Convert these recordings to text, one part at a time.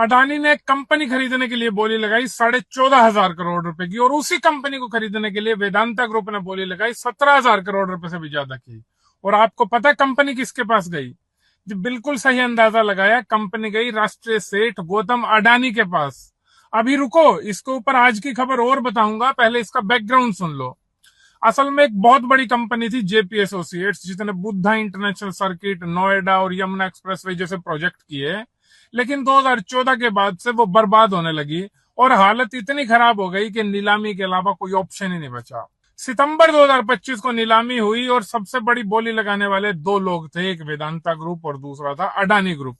अडानी ने एक कंपनी खरीदने के लिए बोली लगाई 14,500 करोड़ रुपए की, और उसी कंपनी को खरीदने के लिए वेदांता ग्रुप ने बोली लगाई 17,000 करोड़ रुपए से भी ज्यादा की। और आपको पता है कंपनी किसके पास गई? जी बिल्कुल सही अंदाजा लगाया, कंपनी गई राष्ट्रीय सेठ गौतम अडानी के पास। अभी रुको, इसके ऊपर आज की खबर और बताऊंगा, पहले इसका बैकग्राउंड सुन लो। असल में एक बहुत बड़ी कंपनी थी जेपी एसोसिएट्स, जिसने बुद्धा इंटरनेशनल सर्किट, नोएडा और यमुना एक्सप्रेसवे जैसे प्रोजेक्ट किए। लेकिन 2014 के बाद से वो बर्बाद होने लगी और हालत इतनी खराब हो गई कि नीलामी के अलावा कोई ऑप्शन ही नहीं बचा। सितंबर 2025 को नीलामी हुई और सबसे बड़ी बोली लगाने वाले दो लोग थे, एक वेदांता ग्रुप और दूसरा था अडानी ग्रुप।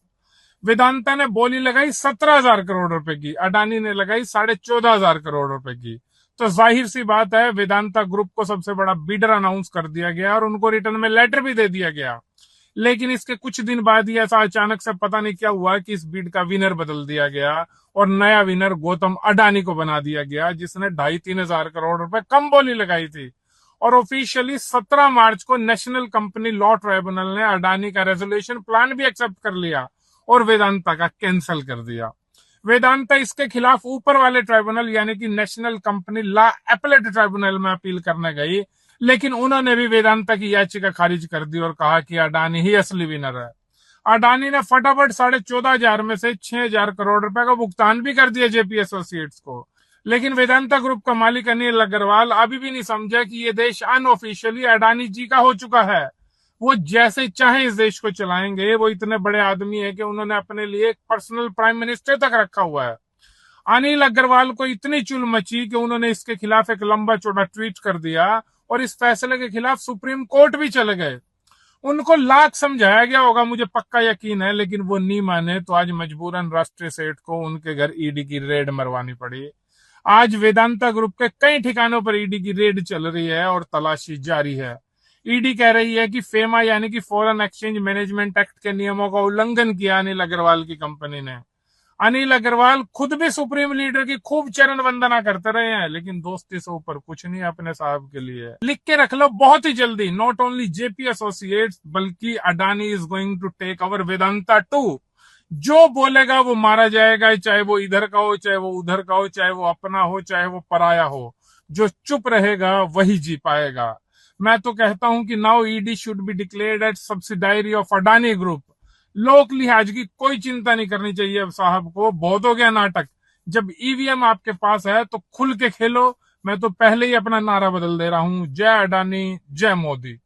वेदांता ने बोली लगाई 17,000 करोड़ रुपए की, अडानी ने लगाई 14,500 करोड़ रुपए की। तो जाहिर सी बात है वेदांता ग्रुप को सबसे बड़ा बिडर अनाउंस कर दिया गया और उनको रिटर्न में लेटर भी दे दिया गया। लेकिन इसके कुछ दिन बाद ही ऐसा अचानक से पता नहीं क्या हुआ कि इस बिड का विनर बदल दिया गया और नया विनर गौतम अडानी को बना दिया गया, जिसने 2,500-3,000 करोड़ रुपए कम बोली लगाई थी। और ऑफिशियली 17 मार्च को नेशनल कंपनी लॉ ट्राइब्यूनल ने अडानी का रेजोल्यूशन प्लान भी एक्सेप्ट कर लिया और वेदांता का कैंसिल कर दिया। वेदांता इसके खिलाफ ऊपर वाले ट्राइब्यूनल यानी कि national company law appellate tribunal में अपील करने गई, लेकिन उन्होंने भी वेदांता की याचिका खारिज कर दी और कहा कि अडानी ही असली विनर है। अडानी ने फटाफट 14,500 में से 6,000 करोड़ रुपए का भुगतान भी कर दिया जेपी एसोसिएट्स को। लेकिन वेदांता ग्रुप का मालिक अनिल अग्रवाल अभी भी नहीं समझा कि ये देश अनऑफिशियली अडानी जी का हो चुका है। वो जैसे चाहे इस देश को चलाएंगे। वो इतने बड़े आदमी है कि उन्होंने अपने लिए एक पर्सनल प्राइम मिनिस्टर तक रखा हुआ है। अनिल अग्रवाल को इतनी चुल मची कि उन्होंने इसके खिलाफ एक लंबा चौड़ा ट्वीट कर दिया और इस फैसले के खिलाफ सुप्रीम कोर्ट भी चले गए। उनको लाख समझाया गया होगा, मुझे पक्का यकीन है, लेकिन वो नहीं माने, तो आज मजबूरन राष्ट्रीय सेठ को उनके घर ईडी की रेड मरवानी पड़ी। आज वेदांता ग्रुप के कई ठिकानों पर ईडी की रेड चल रही है और तलाशी जारी है। ईडी कह रही है कि फेमा यानी कि फॉरेन एक्सचेंज मैनेजमेंट एक्ट के नियमों का उल्लंघन किया अनिल अग्रवाल की कंपनी ने। अनिल अग्रवाल खुद भी सुप्रीम लीडर की खूब चरण वंदना करते रहे हैं, लेकिन दोस्ती से ऊपर कुछ नहीं अपने साहब के लिए। लिख के रख लो बहुत ही जल्दी, नॉट ओनली जेपी एसोसिएट्स बल्कि Adani is going to take over Vedanta too. जो बोलेगा वो मारा जाएगा, चाहे वो इधर का हो, चाहे वो उधर का हो, चाहे वो अपना हो, चाहे वो पराया हो। जो चुप रहेगा वही जी पाएगा। मैं तो कहता हूं कि now ED should be declared as subsidiary of Adani group. लोक लिहाज की कोई चिंता नहीं करनी चाहिए अब साहब को, बहुत हो गया नाटक। जब ईवीएम आपके पास है तो खुल के खेलो। मैं तो पहले ही अपना नारा बदल दे रहा हूं, जय अडानी जय मोदी।